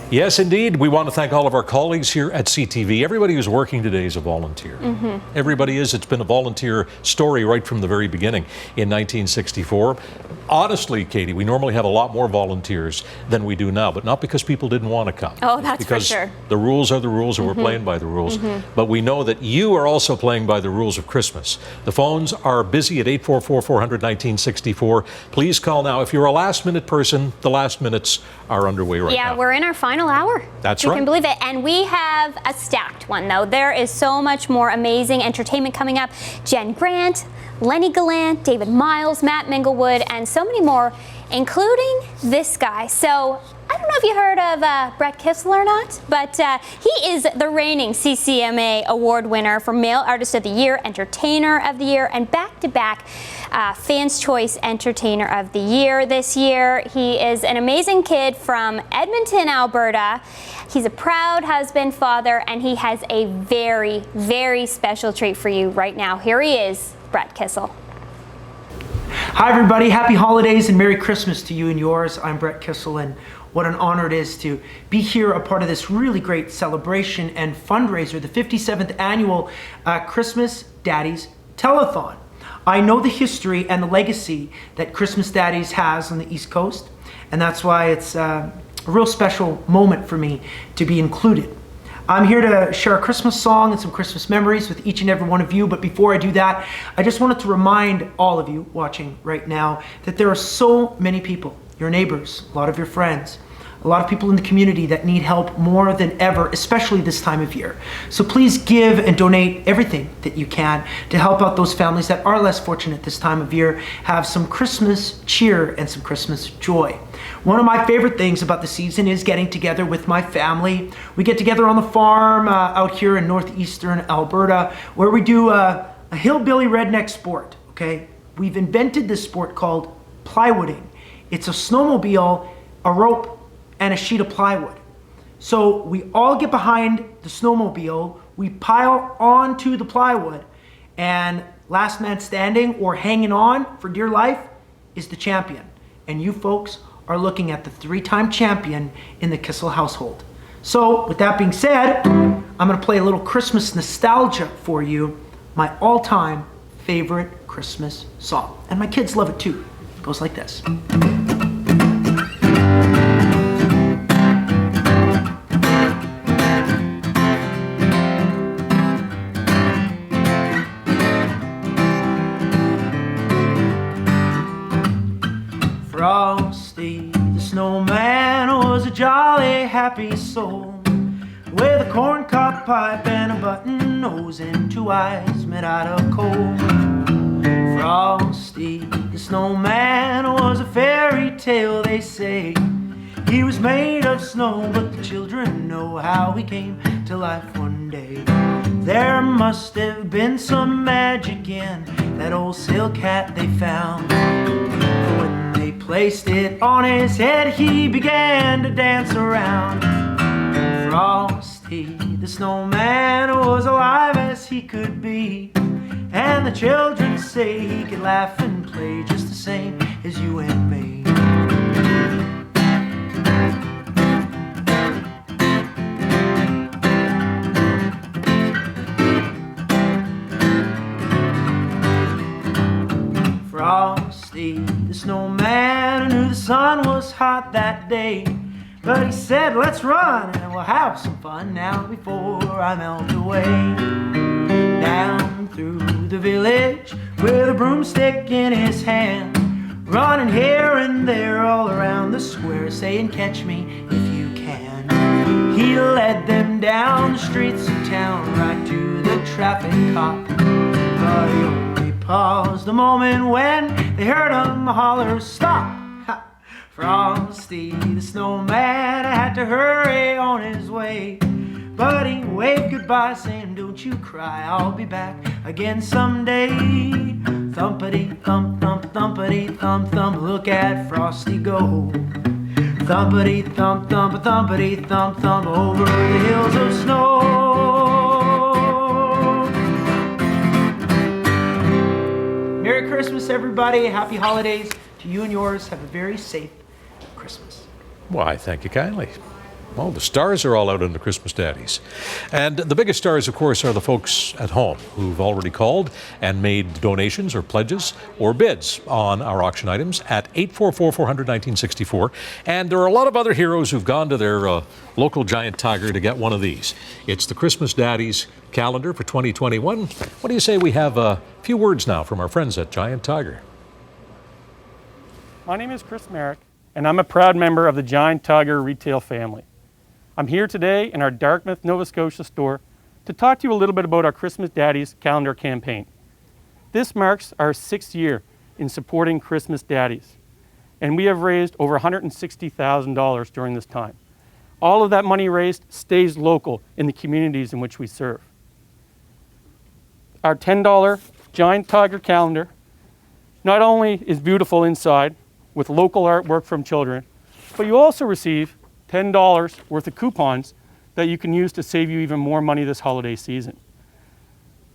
Yes, indeed. We want to thank all of our colleagues here at CTV. Everybody who's working today is a volunteer. Everybody is. It's been a volunteer story right from the very beginning in 1964. Honestly, Katie, we normally have a lot more volunteers than we do now, but not because people didn't want to come. Oh, that's for because sure. The rules are the rules, and we're playing by the rules. But we know that you are also playing by the rules of Christmas. The phones are busy at 844-400-1964. Please call now. If you're a last-minute person, the last minutes are underway right now. Yeah, we're in our final hour. That's right. right. You can believe it. And we have a stacked one, though. There is so much more amazing entertainment coming up. Jenn Grant, Lennie Gallant, David Myles, Matt Minglewood, and so many more, including this guy. So I don't know if you heard of Brett Kissel or not, but he is the reigning CCMA award winner for Male Artist of the Year, Entertainer of the Year, and back-to-back Fans' Choice Entertainer of the Year this year. He is an amazing kid from Edmonton, Alberta. He's a proud husband, father, and he has a very, very special treat for you right now. Here he is, Brett Kissel. Hi everybody, happy holidays and Merry Christmas to you and yours. I'm Brett Kissel, and what an honor it is to be here, a part of this really great celebration and fundraiser, the 57th annual Christmas Daddies Telethon. I know the history and the legacy that Christmas Daddies has on the East Coast, and that's why it's a real special moment for me to be included. I'm here to share a Christmas song and some Christmas memories with each and every one of you, but before I do that, I just wanted to remind all of you watching right now that there are so many people, your neighbors, a lot of your friends, a lot of people in the community that need help more than ever, especially this time of year. So please give and donate everything that you can to help out those families that are less fortunate this time of year, have some Christmas cheer and some Christmas joy. One of my favorite things about the season is getting together with my family. We get together on the farm out here in northeastern Alberta, where we do a hillbilly redneck sport, okay? We've invented this sport called plywooding. It's a snowmobile, a rope, and a sheet of plywood. So we all get behind the snowmobile, we pile onto the plywood, and last man standing or hanging on for dear life is the champion. And you folks are looking at the three-time champion in the Kissel household. So with that being said, I'm gonna play a little Christmas nostalgia for you, my all-time favorite Christmas song. And my kids love it too. It goes like this. Frosty the snowman was a jolly happy soul, with a corncob pipe and a button nose and two eyes made out of coal. Frosty the snowman was a fairy tale, they say. He was made of snow, but the children know how he came to life one day. There must have been some magic in that old silk hat they found. When they placed it on his head, he began to dance around. Frosty the snowman was alive as he could be, and the children say he could laugh and play just the same as you and me. Frosty the snowman knew the sun was hot that day, but he said, let's run and we'll have some fun now before I melt away. Down through the village with a broomstick in his hand, running here and there all around the square, saying, catch me if you can. He led them down the streets of town right to the traffic cop, but he only paused a moment when they heard him holler, stop! Ha. Frosty the snowman had to hurry on his way, but he waved goodbye saying, don't you cry, I'll be back again someday. Thumpity thump thump thumpity thump thump, look at Frosty go. Thumpity thump thump thumpity thump thump over the hills of snow. Merry Christmas, everybody. Happy holidays to you and yours. Have a very safe Christmas. Why, thank you kindly. Well, the stars are all out on the Christmas Daddies. And the biggest stars, of course, are the folks at home who've already called and made donations or pledges or bids on our auction items at 844-400-1964. And there are a lot of other heroes who've gone to their local Giant Tiger to get one of these. It's the Christmas Daddies calendar for 2021. What do you say we have a few words now from our friends at Giant Tiger? My name is Chris Merrick, and I'm a proud member of the Giant Tiger retail family. I'm here today in our Dartmouth, Nova Scotia store to talk to you a little bit about our Christmas Daddies calendar campaign. This marks our 6th year in supporting Christmas Daddies, and we have raised over $160,000 during this time. All of that money raised stays local in the communities in which we serve. Our $10 Giant Tiger calendar not only is beautiful inside with local artwork from children, but you also receive $10 worth of coupons that you can use to save you even more money this holiday season.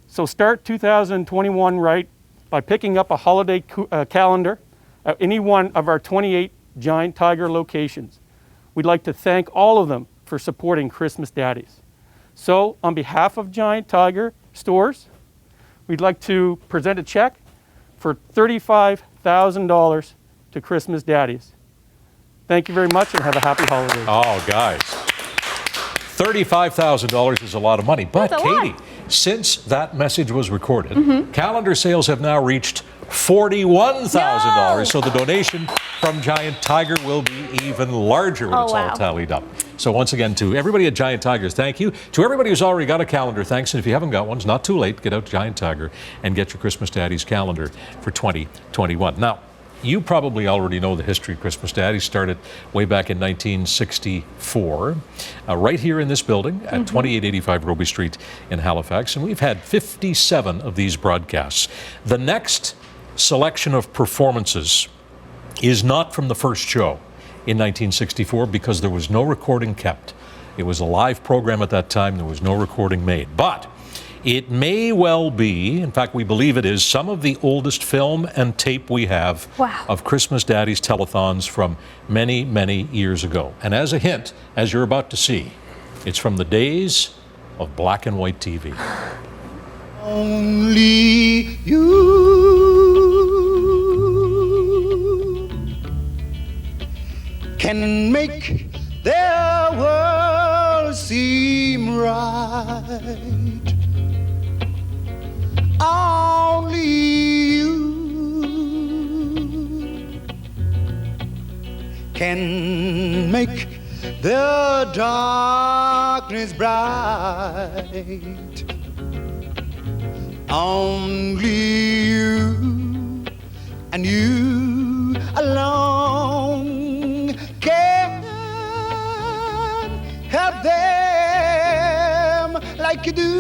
So start 2021 right by picking up a holiday calendar at any one of our 28 Giant Tiger locations. We'd like to thank all of them for supporting Christmas Daddies. So on behalf of Giant Tiger stores, we'd like to present a check for $35,000 to Christmas Daddies. Thank you very much and have a happy holiday. Oh, guys. $35,000 is a lot of money. But Katie, since that message was recorded, calendar sales have now reached $41,000. No! So the donation from Giant Tiger will be even larger when it's all tallied up. So once again, to everybody at Giant Tigers, thank you. To everybody who's already got a calendar, thanks. And if you haven't got one, it's not too late. Get out to Giant Tiger and get your Christmas Daddies calendar for 2021. Now, you probably already know the history of Christmas Daddies. Started way back in 1964, right here in this building at 2885 Roby Street in Halifax. And we've had 57 of these broadcasts. The next selection of performances is not from the first show in 1964 because there was no recording kept. It was a live program at that time. There was no recording made. But it may well be, in fact, we believe it is, some of the oldest film and tape we have of Christmas Daddies telethons from many, many years ago. And as a hint, as you're about to see, it's from the days of black and white TV. Only you can make their world seem right. Only you can make the darkness bright. Only you and you alone can help them like you do,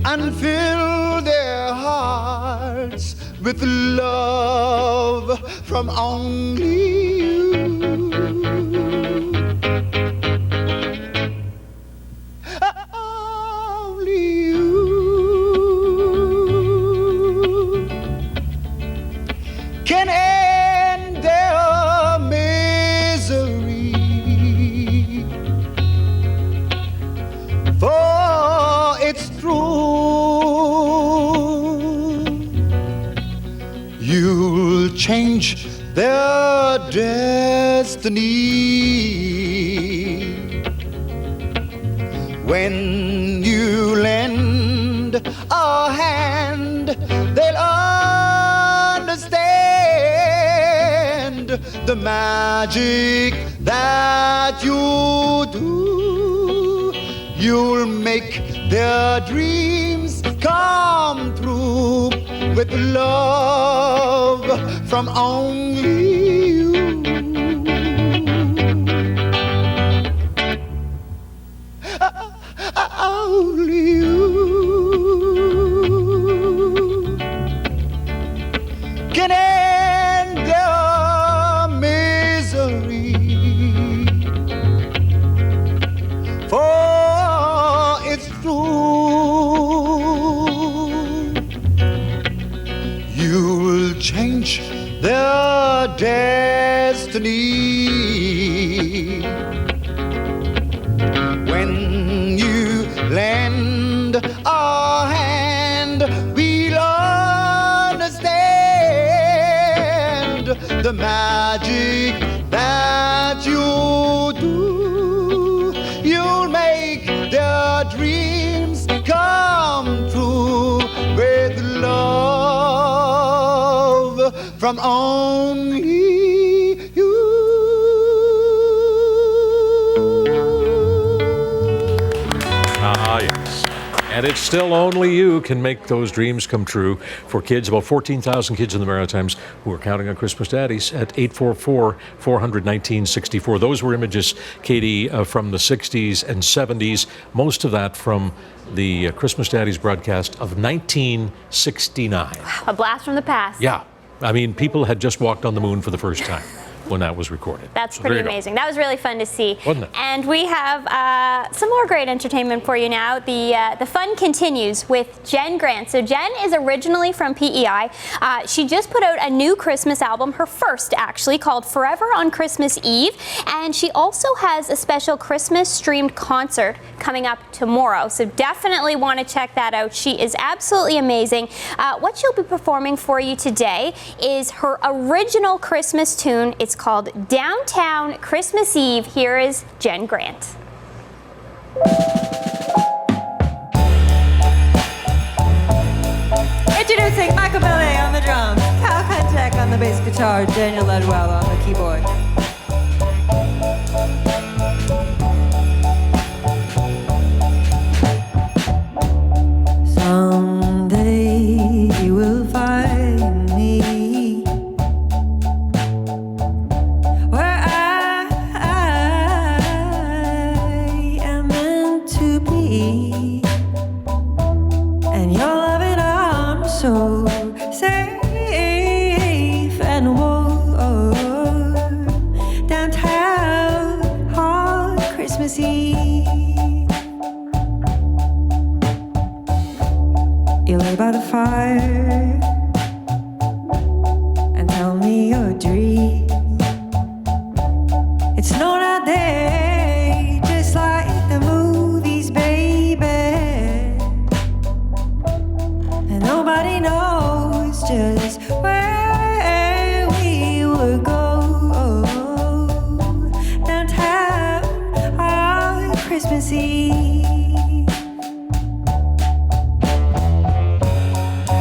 and fill their hearts with love from only you. Only you can end their misery, for it's true, you'll change their destiny when you lend a hand. They'll understand the magic that you do. You'll make their dreams come true with love from only you. Only you can end their misery, for it's true, you'll change their day. destiny. When you lend a hand, we'll understand the magic that you do. You'll make their dreams come true with love from only you. Ah, yes. And it's still only you can make those dreams come true for kids, about 14,000 kids in the Maritimes who are counting on Christmas Daddies at 844-400-1964. Those were images, Katie, from the 60s and 70s, most of that from the Christmas Daddies broadcast of 1969. A blast from the past. Yeah. I mean, people had just walked on the moon for the first time when that was recorded. That's So pretty there you go. amazing. That was really fun to see. Wasn't it? And we have some more great entertainment for you now. The fun continues with Jenn Grant. So Jenn is originally from PEI. She just put out a new Christmas album, her first actually, called Forever on Christmas Eve. And she also has a special Christmas streamed concert coming up tomorrow. So definitely want to check that out. She is absolutely amazing. What she'll be performing for you today is her original Christmas tune. It's called Downtown Christmas Eve. Here is Jenn Grant. Introducing Michael Belay on the drums, Kyle Kuntek on the bass guitar, Daniel Ledwell on the keyboard. Someday you will find me where I am meant to be, and your loving arms so safe and warm downtown on Christmas Eve. You lay by the fire and tell me your dream. It's not out there, just like the movies, baby. And nobody knows just where we would go downtown on Christmas Eve.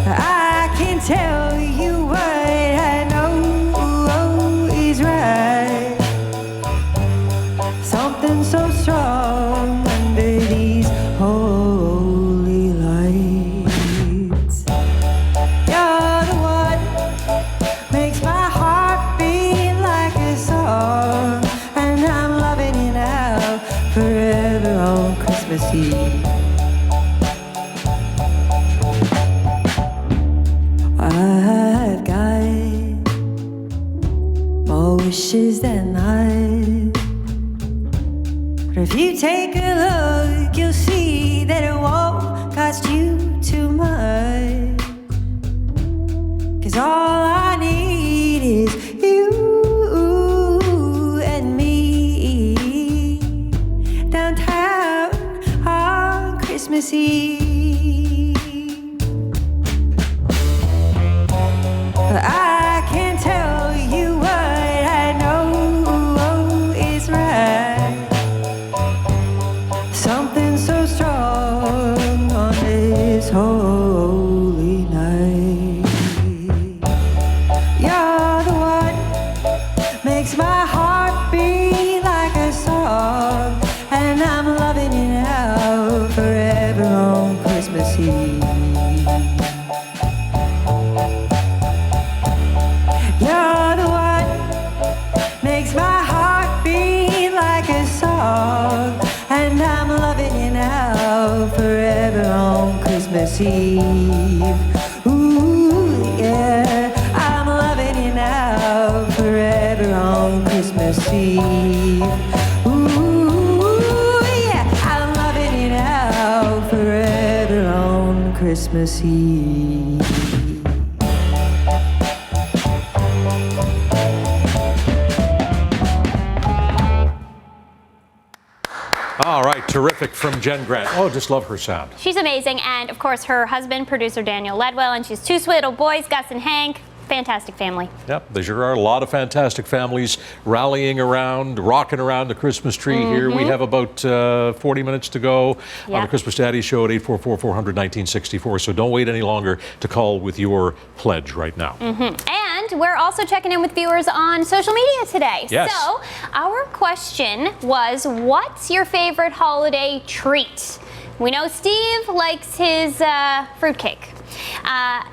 I can tell you what I know is right. Something so strong under these holy lights. You're the one makes my heart beat like a song, and I'm loving you now forever on Christmas Eve. I've got more wishes than I. But if you take a look, you'll see that it won't cost you too much. 'Cause all I need is you and me downtown on Christmas Eve. I can tell you what I know is right. Something so strong on this holy night. You're the one makes my heart beat like a song, and I'm loving you now forever on Christmas Eve. You're the one makes my heart beat like a song, and I'm loving you now forever on Christmas Eve. Ooh, yeah, I'm loving you now forever on Christmas Eve. Ooh, yeah, I'm loving you now forever on Christmas Eve. Terrific from Jenn Grant. Oh, just love her sound. She's amazing. And of course, her husband, producer Daniel Ledwell, and she's two sweet little boys, Gus and Hank. Fantastic family. Yep, there sure are a lot of fantastic families rallying around, rocking around the Christmas tree here. We have about 40 minutes to go on the Christmas Daddy Show at 844-400-1964. So don't wait any longer to call with your pledge right now. And we're also checking in with viewers on social media today. Yes. So our question was, what's your favorite holiday treat? We know Steve likes his fruitcake.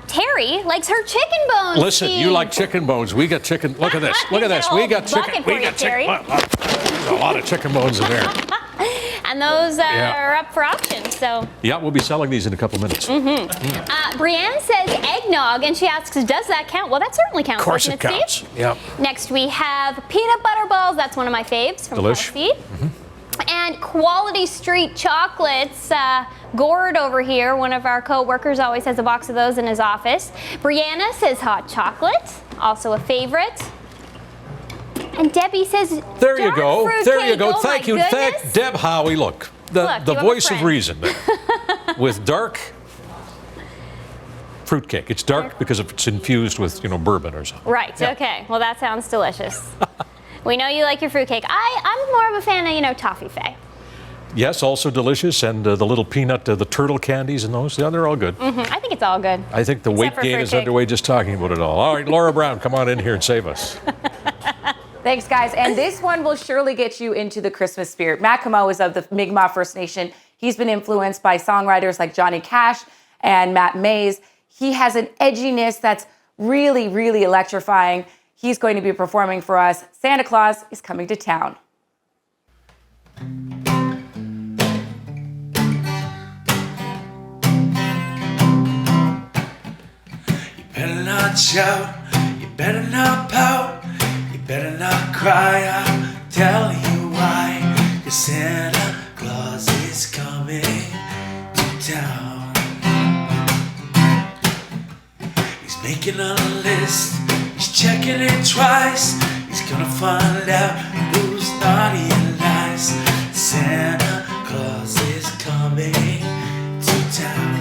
Terry likes her chicken bones. Listen, Steve. you like chicken bones. We got chicken. Look at this. Look at this. We got chicken. We got chicken. There's a lot of chicken bones in there. And those are up for auction. So yeah, we'll be selling these in a couple minutes. Brienne says eggnog, and she asks, does that count? Well, that certainly counts. Of course doesn't it counts. Steve? Yeah. Next we have peanut butter balls. That's one of my faves from Delish. Kelsey. And Quality Street chocolates. Gord over here, one of our co-workers, always has a box of those in his office. Brianna says hot chocolate, also a favorite. And Debbie says There you go. There you go. Oh, Thank you. Thank Deb Howie. Look, Look, the you have a voice of friend. reason there. With dark fruitcake. It's dark because it's infused with, bourbon or something. Right, okay. Well, that sounds delicious. We know you like your fruitcake. I'm more of a fan of, toffee fay. Yes, also delicious. And the little peanut, the turtle candies and those. Yeah, they're all good. I think it's all good. I think the weight Except for gain is fruitcake. underway just talking about it all. All right, Laura Brown, come on in here and save us. Thanks, guys. And this one will surely get you into the Christmas spirit. Matt Camo is of the Mi'kmaq First Nation. He's been influenced by songwriters like Johnny Cash and Matt Mays. He has an edginess that's really, really electrifying. He's going to be performing for us. Santa Claus is coming to town. You better not shout, you better not pout, you better not cry, I'll tell you why. 'Cause Santa Claus is coming to town. He's making a list, he's checking it twice. He's gonna find out who's naughty and nice. Santa Claus is coming to town.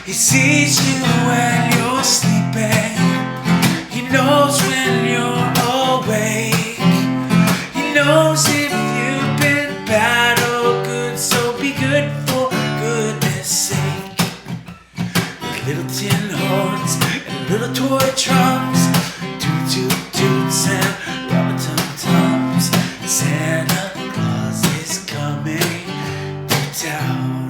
He sees you when you're sleeping. He knows when you're awake. He knows if you've been bad or good, so be good for goodness sake. With little tin horns and little toy drums, toot toot toots and rubber tum tums, Santa Claus is coming to town.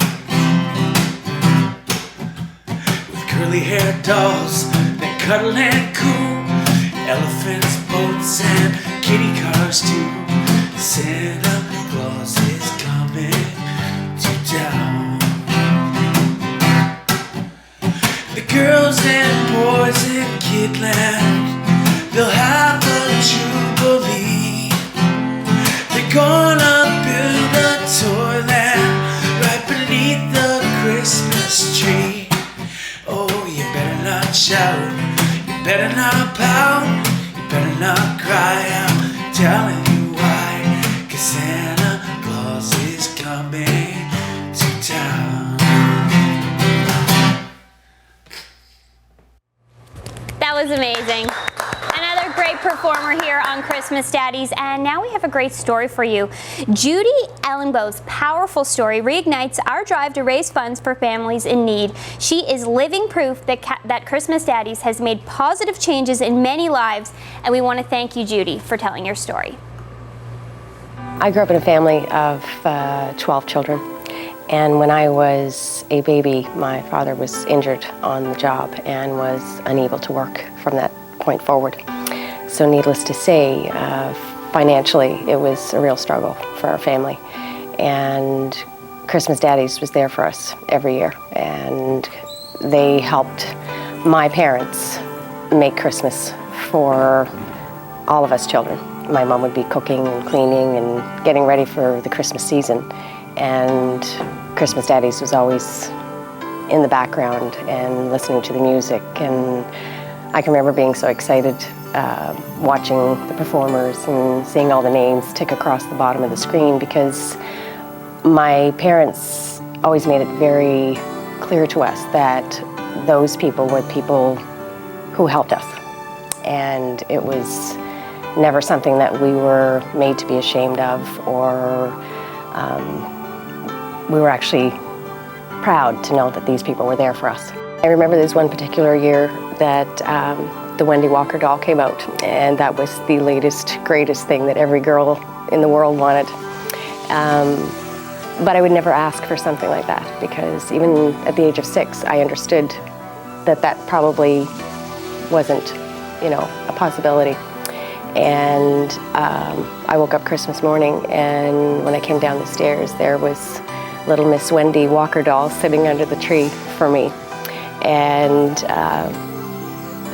Curly haired dolls that cuddle and coo, elephants, boats, and kitty cars too. Santa Claus is coming to town. The girls and boys in Kidland, they'll have a jubilee. They're gonna build a toyland right beneath the Christmas tree. Oh, you better not shout, you better not pout, you better not cry, I'm telling you why. 'Cause Santa Claus is coming to town. That was amazing. Another great performer here on Christmas Daddies, and now we have a great story for you. Judy Ellenbow's powerful story reignites our drive to raise funds for families in need. She is living proof that Christmas Daddies has made positive changes in many lives, and we want to thank you, Judy, for telling your story. I grew up in a family of 12 children, and when I was a baby, my father was injured on the job and was unable to work from that point forward. So needless to say, financially, it was a real struggle for our family. And Christmas Daddies was there for us every year, and they helped my parents make Christmas for all of us children. My mom would be cooking and cleaning and getting ready for the Christmas season, and Christmas Daddies was always in the background and listening to the music. And I can remember being so excited watching the performers and seeing all the names tick across the bottom of the screen, because my parents always made it very clear to us that those people were people who helped us. And it was never something that we were made to be ashamed of, or we were actually proud to know that these people were there for us. I remember there's one particular year that the Wendy Walker doll came out, and that was the latest, greatest thing that every girl in the world wanted. But I would never ask for something like that, because even at the age of 6, I understood that that probably wasn't, you know, a possibility. And I woke up Christmas morning, and when I came down the stairs, there was little Miss Wendy Walker doll sitting under the tree for me. And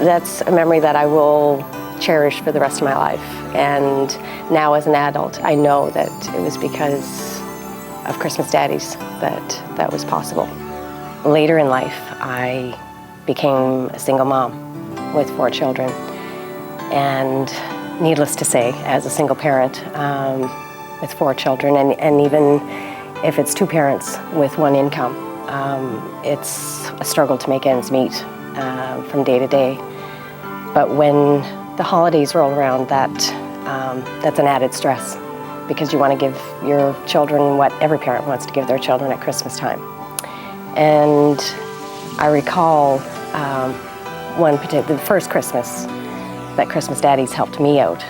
that's a memory that I will cherish for the rest of my life. And now as an adult, I know that it was because of Christmas Daddies that that was possible. Later in life, I became a single mom with 4 children. And needless to say, as a single parent with 4 children, and even if it's 2 parents with 1 income, it's a struggle to make ends meet from day to day. But when the holidays roll around, that's an added stress, because you want to give your children what every parent wants to give their children at Christmas time. And I recall the first Christmas that Christmas Daddies helped me out.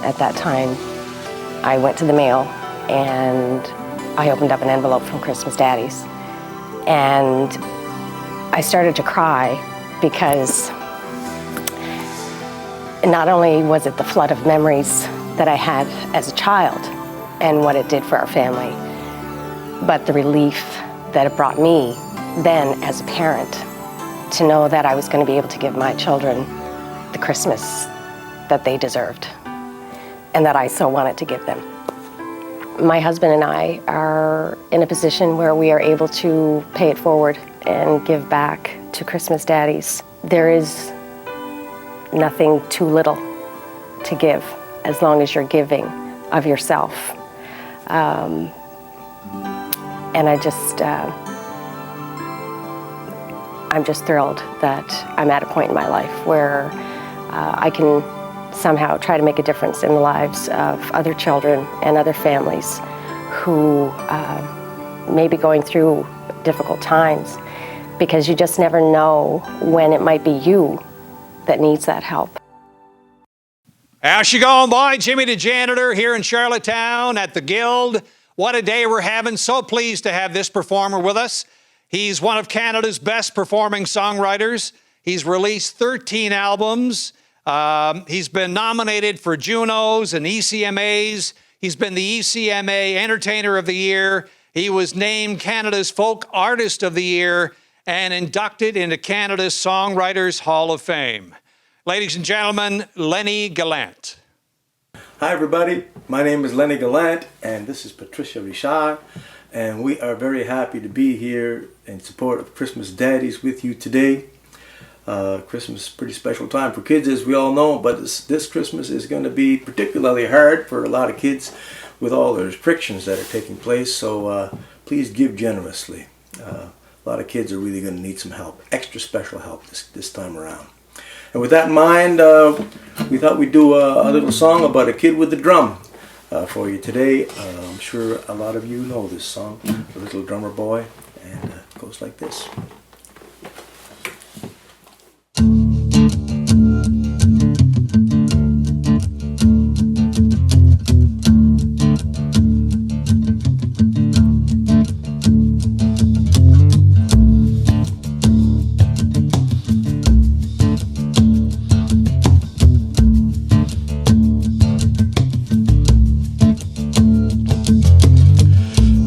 At that time, I went to the mail and I opened up an envelope from Christmas Daddies. And I started to cry, because not only was it the flood of memories that I had as a child and what it did for our family, but the relief that it brought me then as a parent to know that I was going to be able to give my children the Christmas that they deserved and that I so wanted to give them. My husband and I are in a position where we are able to pay it forward and give back to Christmas Daddies. There is nothing too little to give, as long as you're giving of yourself. And I'm just thrilled that I'm at a point in my life where I can somehow try to make a difference in the lives of other children and other families who may be going through difficult times, because you just never know when it might be you that needs that help. How's you going, boy? Jimmy the janitor here in Charlottetown at the Guild. What a day we're having. So pleased to have this performer with us. He's one of Canada's best performing songwriters. He's released 13 albums. He's been nominated for Junos and ECMAs. He's been the ECMA Entertainer of the Year. He was named Canada's Folk Artist of the Year and inducted into Canada's Songwriters Hall of Fame. Ladies and gentlemen, Lennie Gallant. Hi everybody, my name is Lennie Gallant and this is Patricia Richard, and we are very happy to be here in support of Christmas Daddies with you today. Christmas is a pretty special time for kids, as we all know, but this Christmas is going to be particularly hard for a lot of kids with all the restrictions that are taking place, so please give generously. A lot of kids are really going to need some help, extra special help this time around. And with that in mind, we thought we'd do a little song about a kid with a drum for you today. I'm sure a lot of you know this song, The Little Drummer Boy, and it goes like this.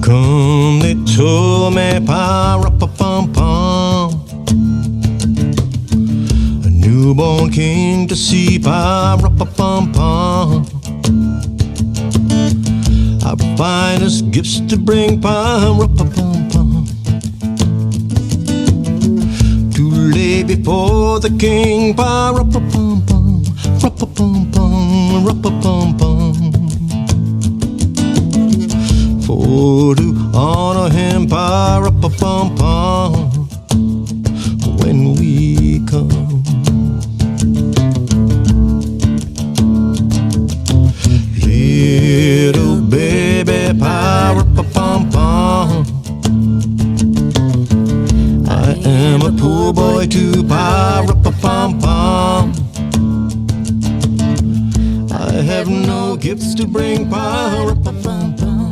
Come little me pa-ra-pa-pum-pum, a newborn king to see pa-ra-pa-pum-pum. Our finest gifts to bring pa-ra-pa-pum-pum, to lay before the king pa-ra-pa-pum-pum. have no gifts to bring, pa-ra-pa-pum-pum,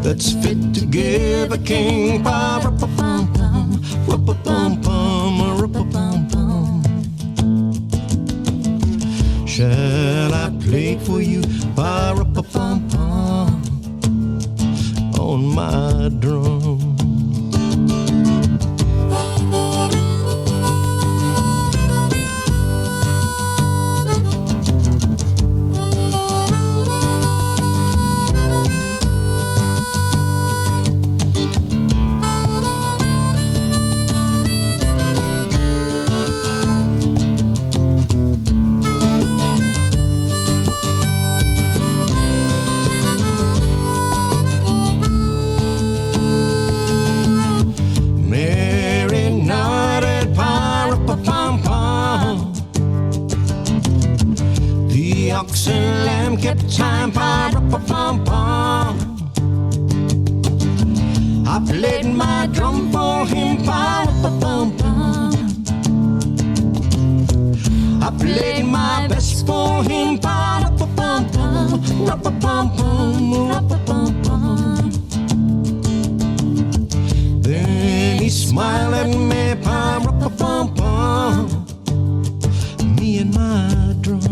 that's fit to give a king, pa-ra-pa-pum-pum, ra-pa-pum-pum, ra-pa-pum-pum. Shall I play for you, pa-ra-pa-pum-pum, on my drum? Ox and lamb kept time, pa-ra-pa-pum-pum. I played my drum for him, pa-ra-pa-pum-pum. I played my best for him, pa-ra-pa-pum-pum, ra-pa-pum-pum, ra-pa-pum-pum. Then he smiled at me, pa-ra-pa-pum-pum, me and my drum.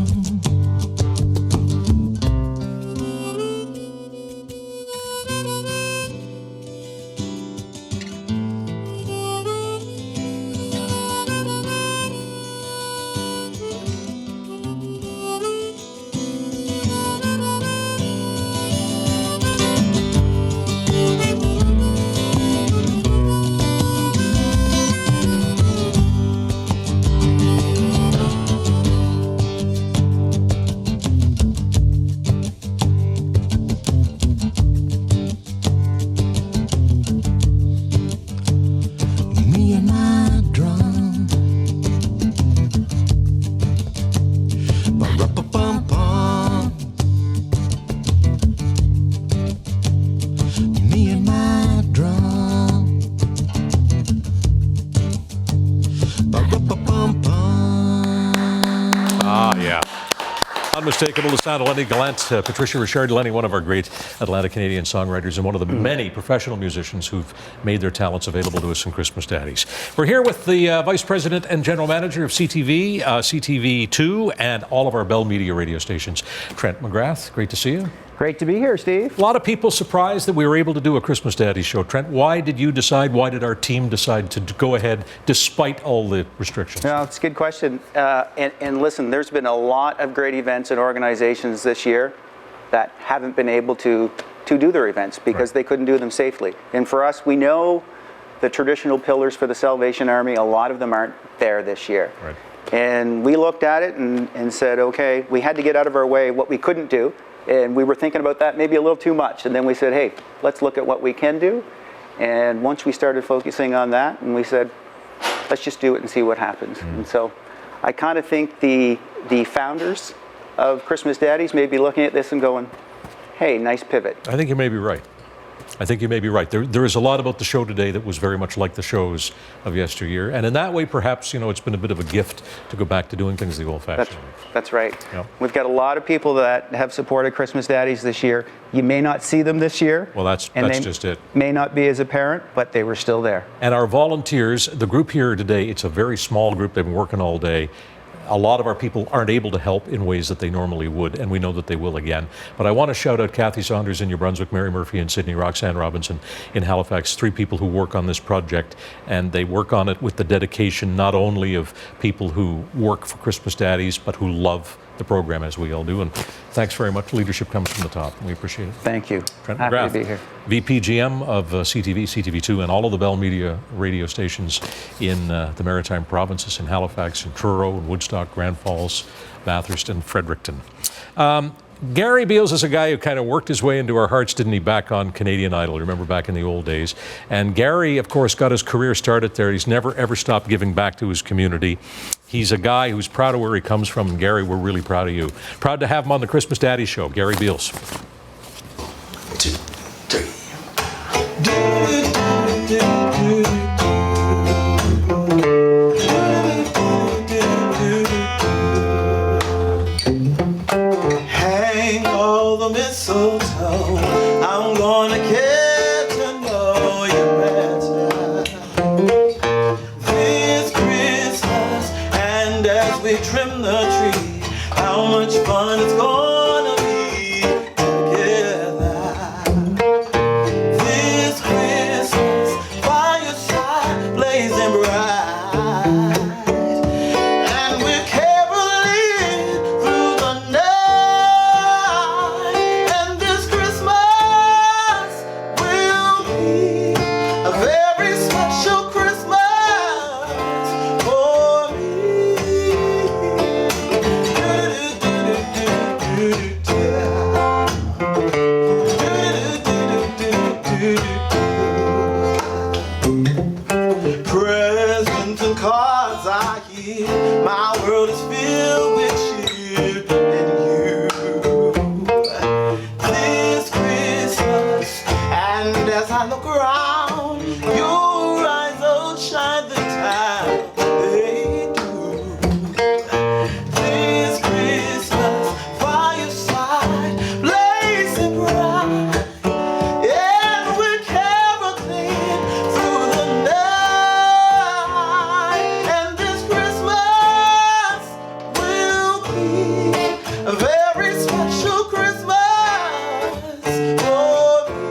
Unmistakable, the sound of Lennie Gallant, Patricia Richard. Lennie, one of our great Atlantic Canadian songwriters and one of the many professional musicians who've made their talents available to us in Christmas Daddies. We're here with the Vice President and General Manager of CTV, CTV2, and all of our Bell Media radio stations. Trent McGrath, great to see you. Great to be here, Steve. A lot of people surprised that we were able to do a Christmas Daddies show. Trent, why did you decide, why did our team decide to go ahead despite all the restrictions? No, it's a good question. And listen, there's been a lot of great events and organizations this year that haven't been able to do their events because they couldn't do them safely. And for us, we know the traditional pillars for the Salvation Army, a lot of them aren't there this year. Right. And we looked at it and said, okay, we had to get out of our way what we couldn't do. And we were thinking about that maybe a little too much. And then we said, hey, let's look at what we can do. And once we started focusing on that, and we said, let's just do it and see what happens. And so I kind of think the founders of Christmas Daddies may be looking at this and going, hey, nice pivot. I think you may be right. I think you may be right. There is a lot about the show today that was very much like the shows of yesteryear. And in that way, perhaps, it's been a bit of a gift to go back to doing things the old-fashioned way. That's right. Yep. We've got a lot of people that have supported Christmas Daddies this year. You may not see them this year. Well, that's just it. May not be as apparent, but they were still there. And our volunteers, the group here today, it's a very small group. They've been working all day. A lot of our people aren't able to help in ways that they normally would, and we know that they will again. But I want to shout out Kathy Saunders in New Brunswick, Mary Murphy in Sydney, Roxanne Robinson in Halifax, 3 people who work on this project, and they work on it with the dedication not only of people who work for Christmas Daddies, but who love the program as we all do. And thanks very much. Leadership comes from the top. We appreciate it. Thank you. Trent Happy McGrath, to be here. VPGM of CTV, CTV2, and all of the Bell Media radio stations in the Maritime provinces, in Halifax, in Truro, in Woodstock, Grand Falls, Bathurst, and Fredericton. Gary Beals is a guy who kind of worked his way into our hearts, didn't he, back on Canadian Idol, remember back in the old days. And Gary, of course, got his career started there. He's never, ever stopped giving back to his community. He's a guy who's proud of where he comes from. And Gary, we're really proud of you. Proud to have him on the Christmas Daddy Show. Gary Beals. 2, 3. as we trim the tree. How much fun it's gonna be together. This Christmas, fireside blazing bright, and we're caroling through the night. And this Christmas will be a very special Christmas for me. Presents and cards I hear, my world is filled with cheer and you. This Christmas, and as I look around, your eyes outshine the town. They do. This Christmas, fireside blazing bright, and we're caroling through the night. And this Christmas will be a very special Christmas for me.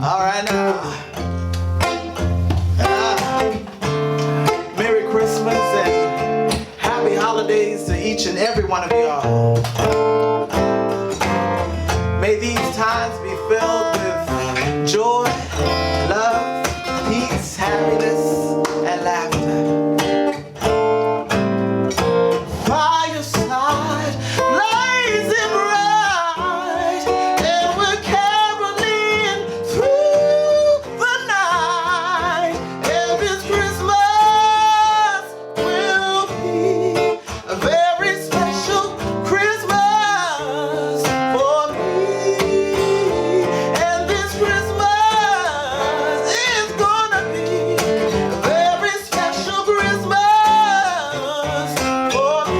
All right now. Merry Christmas and happy holidays to each and every one of y'all. May these times be filled with joy, love, peace, happiness, and laughter. Fireside blazing bright, and we're caroling through the night. And this Christmas will be a very special Christmas for me. And this Christmas is gonna be a very special Christmas for me.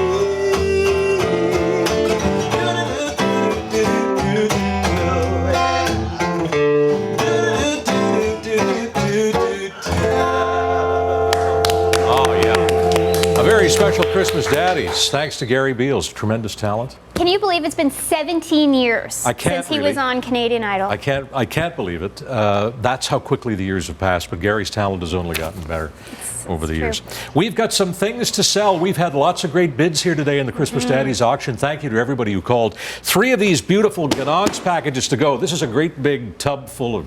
Oh, yeah. A very special Christmas Daddies. Thanks to Gary Beals, tremendous talent. Can you believe it's been 17 years I can't since he really. was on Canadian Idol? I can't believe it. That's how quickly the years have passed, but Gary's talent has only gotten better over the true. years. We've got some things to sell. We've had lots of great bids here today in the Christmas Daddies auction. Thank you to everybody who called. 3 of these beautiful Ganogs packages to go. This is a great big tub full of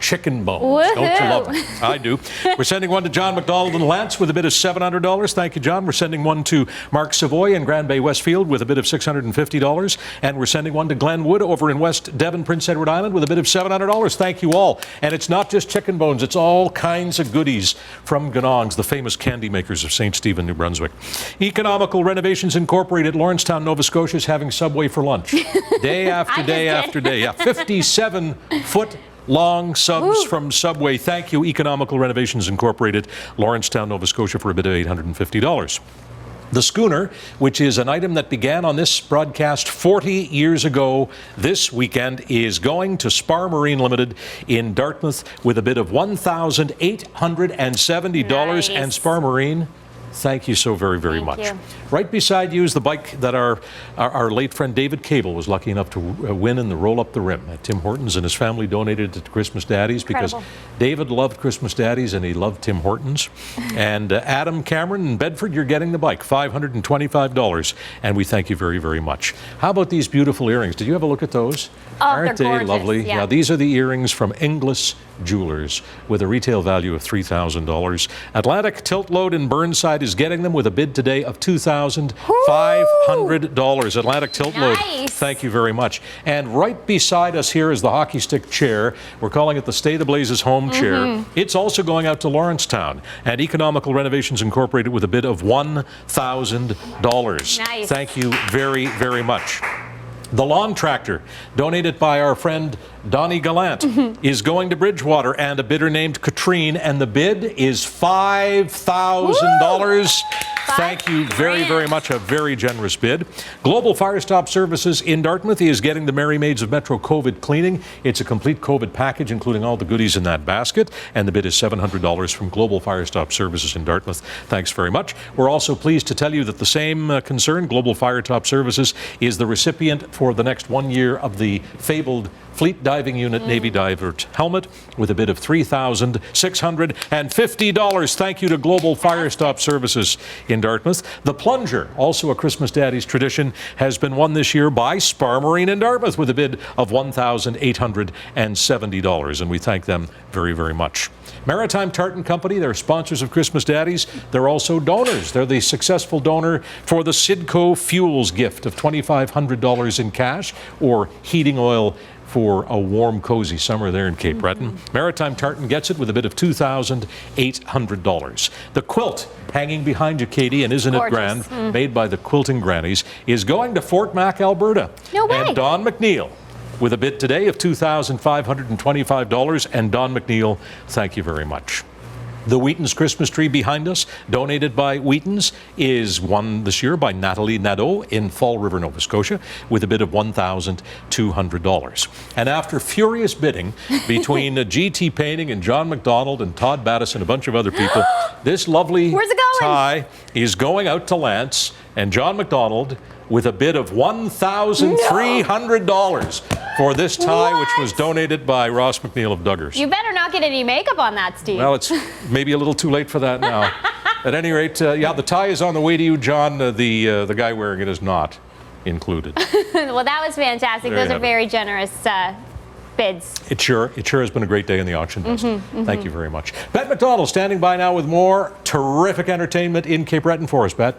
chicken bones. Don't you love it? I do. We're sending one to John McDonald and Lance with a bid of $700. Thank you, John. We're sending one to Mark Savoy in Grand Bay, Westfield with a bid of $650. And we're sending one to Glenn Wood over in West Devon, Prince Edward Island with a bid of $700. Thank you all. And it's not just chicken bones. It's all kinds of goodies from Ganogs, the famous candy makers of St. Stephen, New Brunswick. Economical Renovations Incorporated, Lawrencetown, Nova Scotia is having Subway for lunch. Day after day after day. Yeah, 57-foot long subs from Subway. Thank you, Economical Renovations Incorporated, Lawrencetown, Nova Scotia, for a bid of $850. The schooner, which is an item that began on this broadcast 40 years ago this weekend, is going to Spar Marine Limited in Dartmouth with a bid of $1,870. Nice. And Spar Marine, thank you so very, very much. you. Right beside you is the bike that our late friend David Cable was lucky enough to win in the Roll Up the Rim. Tim Hortons and his family donated it to Christmas Daddies because David loved Christmas Daddies and he loved Tim Hortons. And Adam Cameron in Bedford, you're getting the bike, $525. And we thank you very, very much. How about these beautiful earrings? Did you have a look at those? Oh, Aren't they're they gorgeous, lovely? yeah. These are the earrings from Inglis Jewelers with a retail value of $3,000. Atlantic Tilt Load in Burnside is getting them with a bid today of $2,500. Atlantic Tilt Load. Nice. Thank you very much. And right beside us here is the hockey stick chair. We're calling it the Stay the Blazes home chair. It's also going out to Lawrencetown and Economical Renovations Incorporated with a bid of $1,000. Nice. Thank you very, very much. The lawn tractor, donated by our friend Donnie Gallant is going to Bridgewater, and a bidder named Katrine, and the bid is $5,000. Thank you very, very much. A very generous bid. Global Fire Stop Services in Dartmouth is getting the Merry Maids of Metro COVID cleaning. It's a complete COVID package, including all the goodies in that basket, and the bid is $700 from Global Fire Stop Services in Dartmouth. Thanks very much. We're also pleased to tell you that the same concern, Global Fire Stop Services, is the recipient for the next 1 year of the fabled Fleet Diving Unit Navy Diver helmet with a bid of $3,650. Thank you to Global Fire Stop Services in Dartmouth. The Plunger, also a Christmas Daddies tradition, has been won this year by Spar Marine in Dartmouth with a bid of $1,870, and we thank them very, very much. Maritime Tartan Company, they're sponsors of Christmas Daddies. They're also donors. They're the successful donor for the Sidco Fuels gift of $2,500 in cash or heating oil for a warm, cozy summer there in Cape Breton. Maritime Tartan gets it with a bid of $2,800. The quilt hanging behind you, Katie, and isn't it grand, made by the Quilting Grannies, is going to Fort Mac, Alberta. No way. And Don McNeil with a bid today of $2,525. And Don McNeil, thank you very much. The Wheaton's Christmas tree behind us, donated by Wheaton's, is won this year by Natalie Nadeau in Fall River, Nova Scotia, with a bid of $1,200. And after furious bidding between GT Painting and John McDonald and Todd Battis and a bunch of other people, this lovely tie is going out to Lance and John McDonald with a bid of $1,300 for this tie, which was donated by Ross McNeil of Duggars. You better not get any makeup on that, Steve. Well, it's maybe a little too late for that now. At any rate, yeah, the tie is on the way to you, John. The guy wearing it is not included. Well, that was fantastic. Those are very generous bids. It sure has been a great day in the auction desk. Thank you very much. Bet McDonald standing by now with more terrific entertainment in Cape Breton for us, Bet.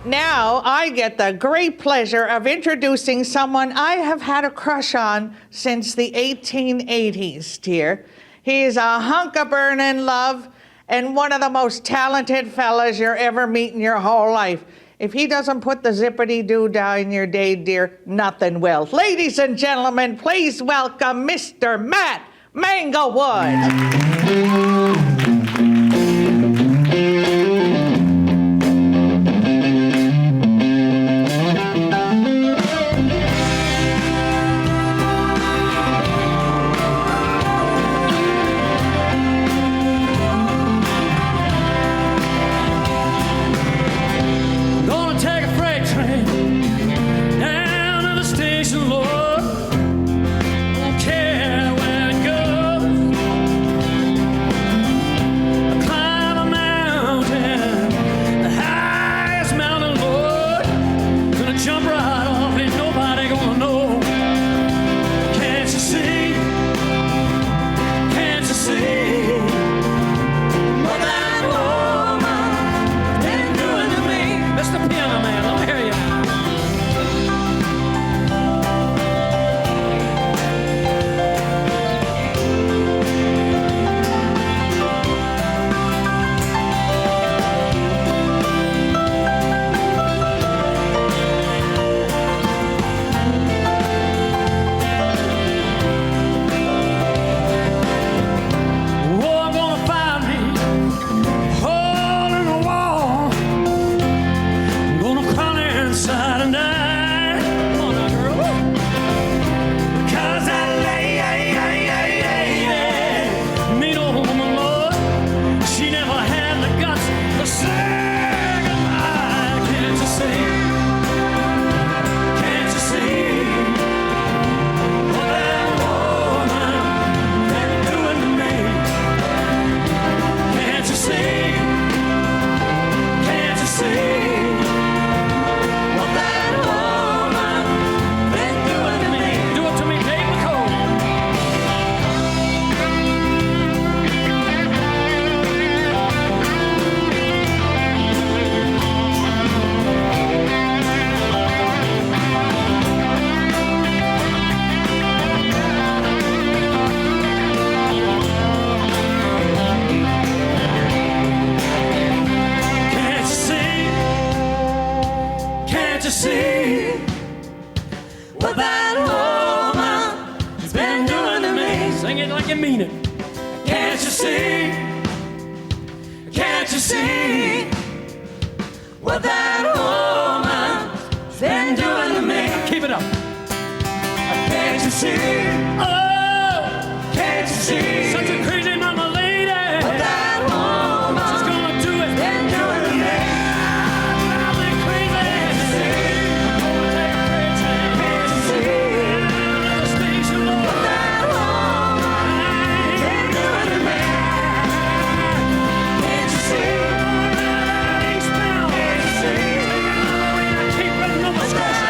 Now I get the great pleasure of introducing someone I have had a crush on since the 1880s, dear. He's a hunk of burnin' love and one of the most talented fellas you'll ever meet in your whole life. If he doesn't put the zippity-doo-dah in your day, dear, nothing will. Ladies and gentlemen, please welcome Mr. Matt Manglewood. you mean it. Can't you see? Can't you see what that woman's been doing to me? Keep it up. Can't you see? Oh, can't you see? Such a crazy mama lady. What that woman, she's gonna do it. Been doing to me. Drive me crazy. Can't you see? I'm gonna take a crazy. Can't you see? Another station Lord. What that woman been doing to me. Can't you see? Eastbound. Can't you see? Keep running Nova Scotia.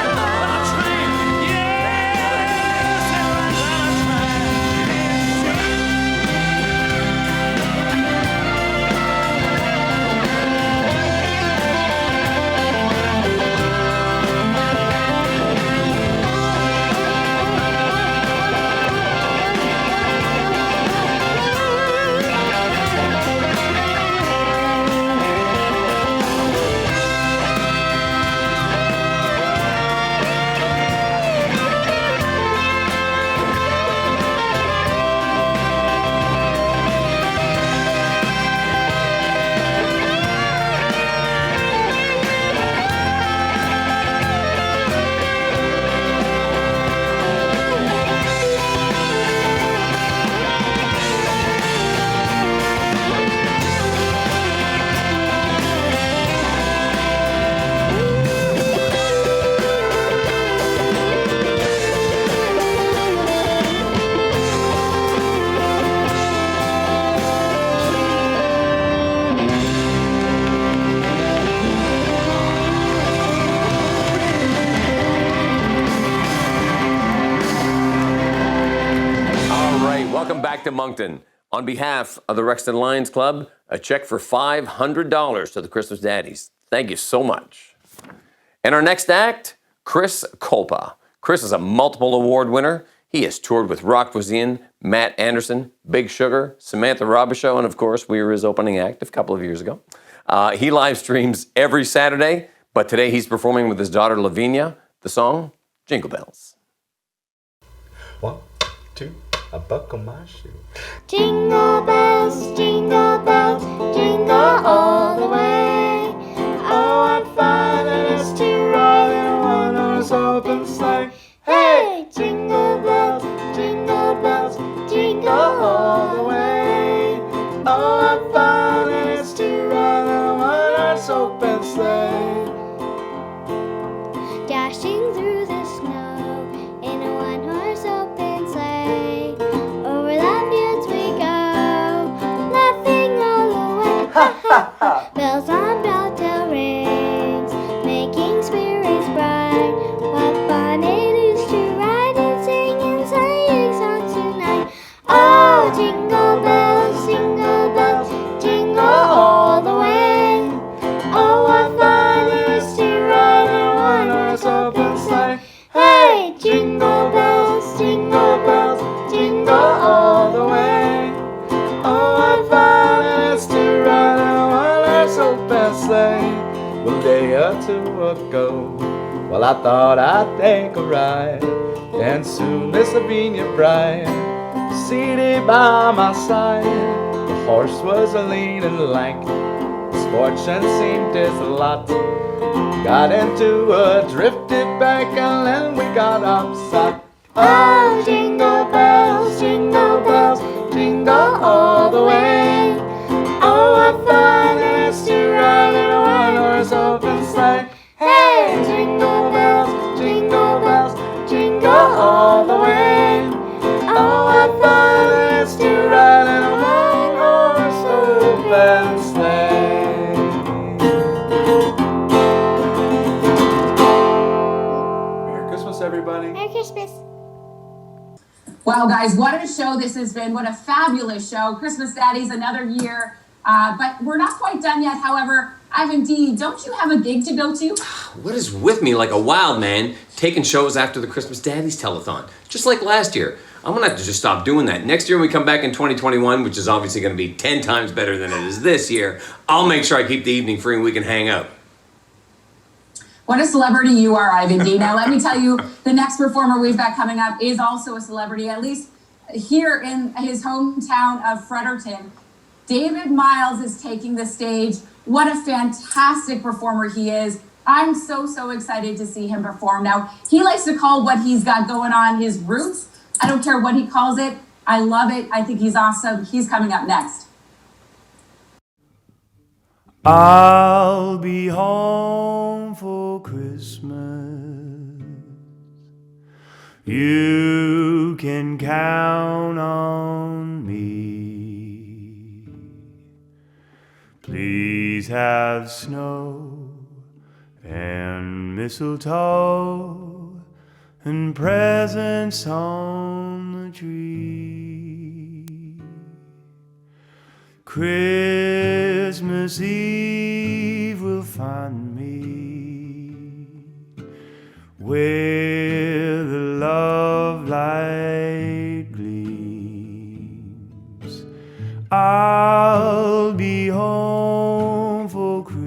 On a train. Welcome back to Moncton. On behalf of the Rexton Lions Club, a check for $500 to the Christmas Daddies. Thank you so much. And our next act, Chris Colepaugh. Chris is a multiple award winner. He has toured with Rock Voisine, Matt Anderson, Big Sugar, Samantha Robichaud, and of course, we were his opening act a couple of years ago. He live streams every Saturday, but today he's performing with his daughter Lavinia, the song Jingle Bells. 1, 2, I buckle my shoe. Jingle bells, jingle all the way. Oh, I'm fine and it's to ride in a one-horse open sleigh. Hey, jingle bells, jingle all the way. Oh, I'm fine and it's to ride in a one-horse open sleigh. Dashing through the snow in a one-horse open sleigh. Over the fields we go, laughing all the way. Ha ha ha! Bells on bell rings, making spirits bright. What fun it is to ride and sing and sleighing songs tonight. Oh, jingle bells, jingle all the way. Oh, what fun it is to ride in a one-horse open sleigh. Hey, jingle bells, jingle all the way. Oh, what fun it is to ride in a one-horse open sleigh. Well, a day or two ago, well, I thought I'd take a ride, and soon Miss Lavinia Bryan, seated by my side. The horse was a lean and lank, his fortune seemed his lot. Got into a drifted back and then we got upside. Oh, jingle bells, jingle all the way. Oh, what fun it is to ride in a one-horse open sleigh. Hey, jingle bells, jingle all the way. Oh, what fun it is to ride in a one-horse open sleigh. Merry Christmas, everybody. Merry Christmas. Wow, guys, what a show this has been. What a fabulous show. Christmas Daddies, another year. But we're not quite done yet. However, Ivan D, don't you have a gig to go to? What is with me like a wild man taking shows after the Christmas Daddies Telethon? Just like last year. I'm going to have to just stop doing that. Next year when we come back in 2021, which is obviously going to be 10 times better than it is this year, I'll make sure I keep the evening free and we can hang out. What a celebrity you are, Ivan D. Now, let me tell you, the next performer we've got coming up is also a celebrity. At least here in his hometown of Fredericton. David Myles is taking the stage. What a fantastic performer he is. I'm so excited to see him perform. Now, he likes to call what he's got going on his roots. I don't care what he calls it. I love it. I think he's awesome. He's coming up next. I'll be home for Christmas. You can count on me. Please have snow and mistletoe and presents on the tree. Christmas Eve will find me where the love light gleams. I'll be home for Christmas,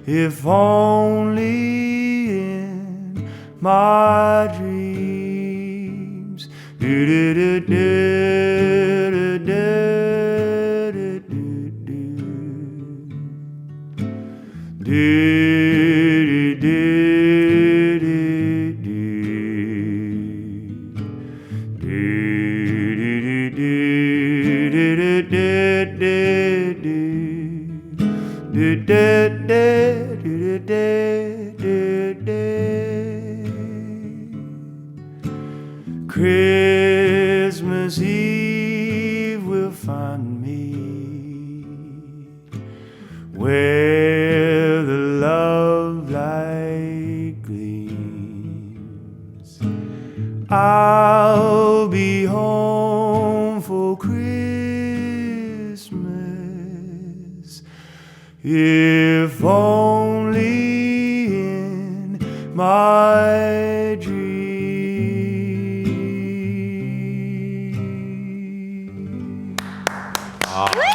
if only in my dreams. Christmas Eve will find me where the love light gleams. I'll be home for Christmas, if only in my dreams.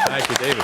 Thank you, David.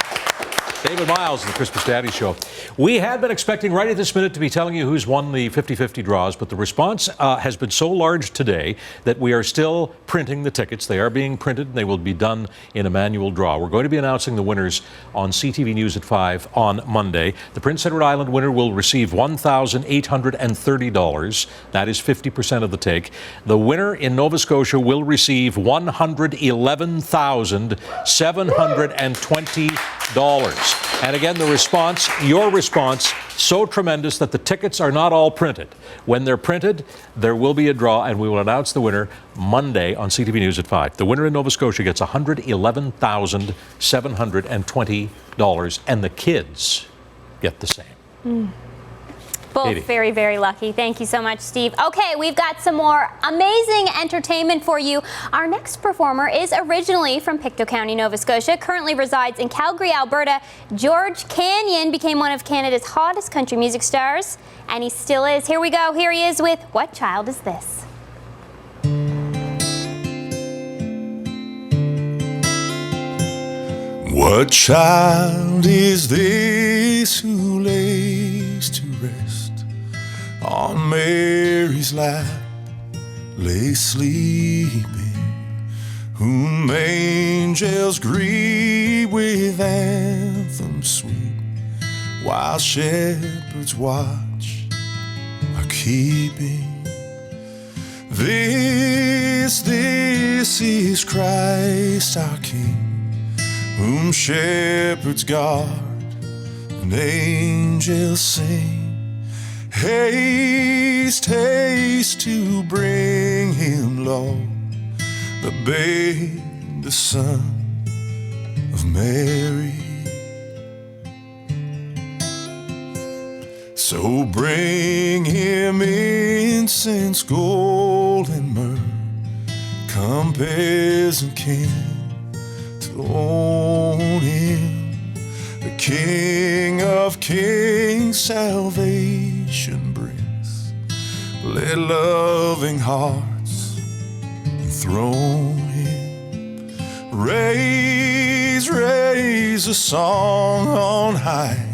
David Myles, the Christmas Daddy Show. We had been expecting right at this minute to be telling you who's won the 50-50 draws, but the response has been so large today that we are still printing the tickets. They are being printed and they will be done in a manual draw. We're going to be announcing the winners on CTV News at 5 on Monday. The Prince Edward Island winner will receive $1,830. That is 50% of the take. The winner in Nova Scotia will receive $111,720. And again, the response, your response, so tremendous that the tickets are not all printed. When they're printed, there will be a draw, and we will announce the winner Monday on CTV News at 5. The winner in Nova Scotia gets $111,720, and the kids get the same. Both Katie. very, very lucky. Thank you so much, Steve. Okay, we've got some more amazing entertainment for you. Our next performer is originally from Pictou County, Nova Scotia, currently resides in Calgary, Alberta. George Canyon became one of Canada's hottest country music stars, and he still is. Here we go. Here he is with What Child Is This? What child is this who lays to rest on Mary's lap, lay sleeping, whom angels greet with anthems sweet, while shepherds watch are keeping? This is Christ our King, whom shepherds guard and angels sing. Haste, haste to bring him, Lord, the babe, the Son of Mary. So bring him incense, gold, and myrrh. Come, peasant king, to own him, the King of kings, salvation brings. Let loving hearts enthrone him. Raise, raise a song on high.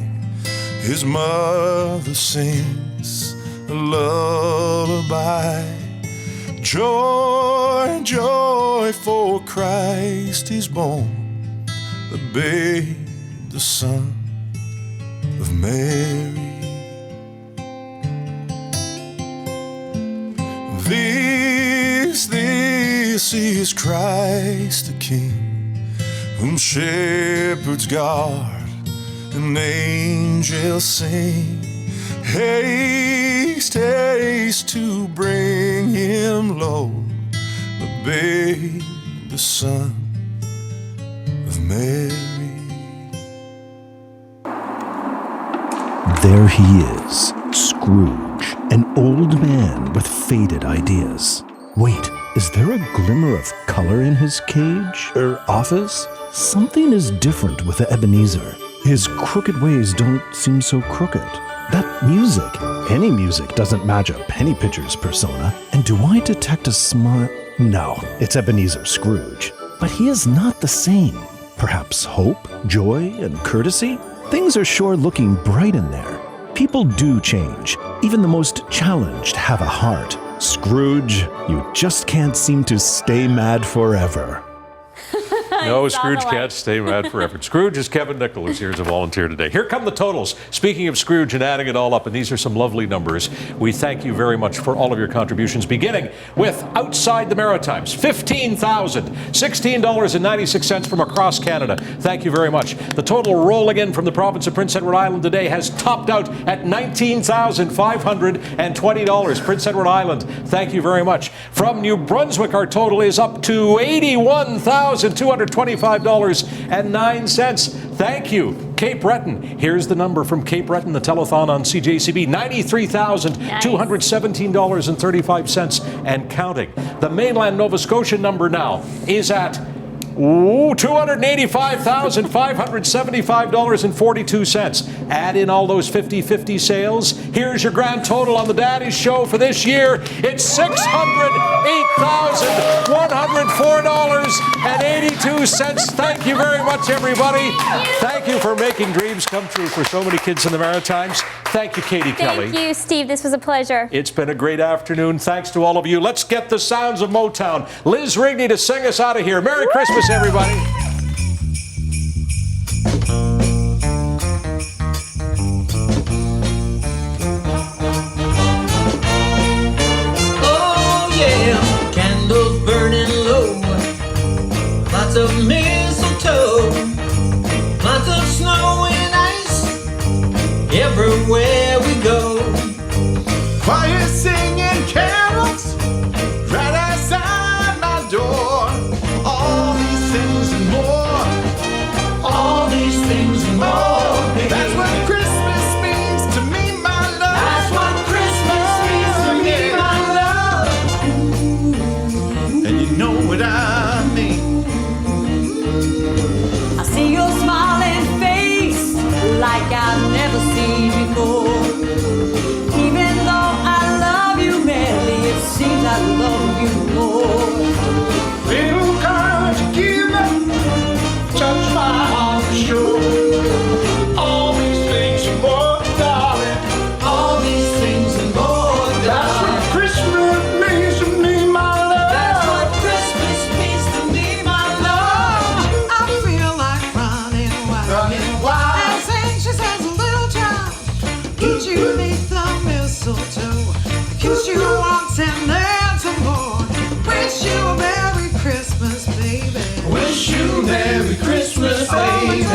His mother sings a lullaby. Joy, joy, for Christ is born, the babe, the Son of Mary. This is Christ the King, whom shepherds guard and angels sing. Haste, haste to bring him low, the babe, the Son of Mary. There he is, Scrooge, an old man with faded ideas. Wait, is there a glimmer of color in his cage or office? Something is different with the Ebenezer. His crooked ways don't seem so crooked. That music, any music, doesn't match a penny pitcher's persona. And do I detect a smile? No, it's Ebenezer Scrooge. But he is not the same. Perhaps hope, joy, and courtesy? Things are sure looking bright in there. People do change. Even the most challenged have a heart. Scrooge, you just can't seem to stay mad forever. No, Scrooge can't stay mad forever. Scrooge is Kevin Nicholas here as a volunteer today. Here come the totals. Speaking of Scrooge and adding it all up, and these are some lovely numbers. We thank you very much for all of your contributions, beginning with Outside the Maritimes, $15,016.96 from across Canada. Thank you very much. The total rolling in from the province of Prince Edward Island today has topped out at $19,520. Prince Edward Island, thank you very much. From New Brunswick, our total is up to $81,225.09. Thank you. Cape Breton, here's the number from Cape Breton, the telethon on CJCB, $93,217.35 and counting. The Mainland Nova Scotia number now is at $285,575.42. Add in all those 50-50 sales. Here's your grand total on the Daddies Show for this year. It's $608,104.82. Thank you very much, everybody. Thank you for making dreams come true for so many kids in the Maritimes. Thank you, Katie Kelly. Thank you, Steve. This was a pleasure. It's been a great afternoon. Thanks to all of you. Let's get the sounds of Motown. Liz Rigney to sing us out of here. Merry Christmas, everybody. Oh yeah, candles burning low, lots of mistletoe, lots of snow and ice everywhere we go. Choir singing carols right outside my door. All these things and more. All these things and more. That's what Christmas means to me, my love. That's what Christmas means to me, my love. And you know what I mean. I see your smiling face like I've never seen before. Even though I love you madly, it seems I love you more. Little cards you give me touch my heart for sure. All these things and more, darling. All these things and more, darling. That's what Christmas means to me, my love. That's what Christmas means to me, my love. I feel like running wild, as anxious as a little child. Get you beneath the mistletoe, kiss you once and then some more. Wish you a Merry Christmas, baby. Wish you Merry Christmas, baby.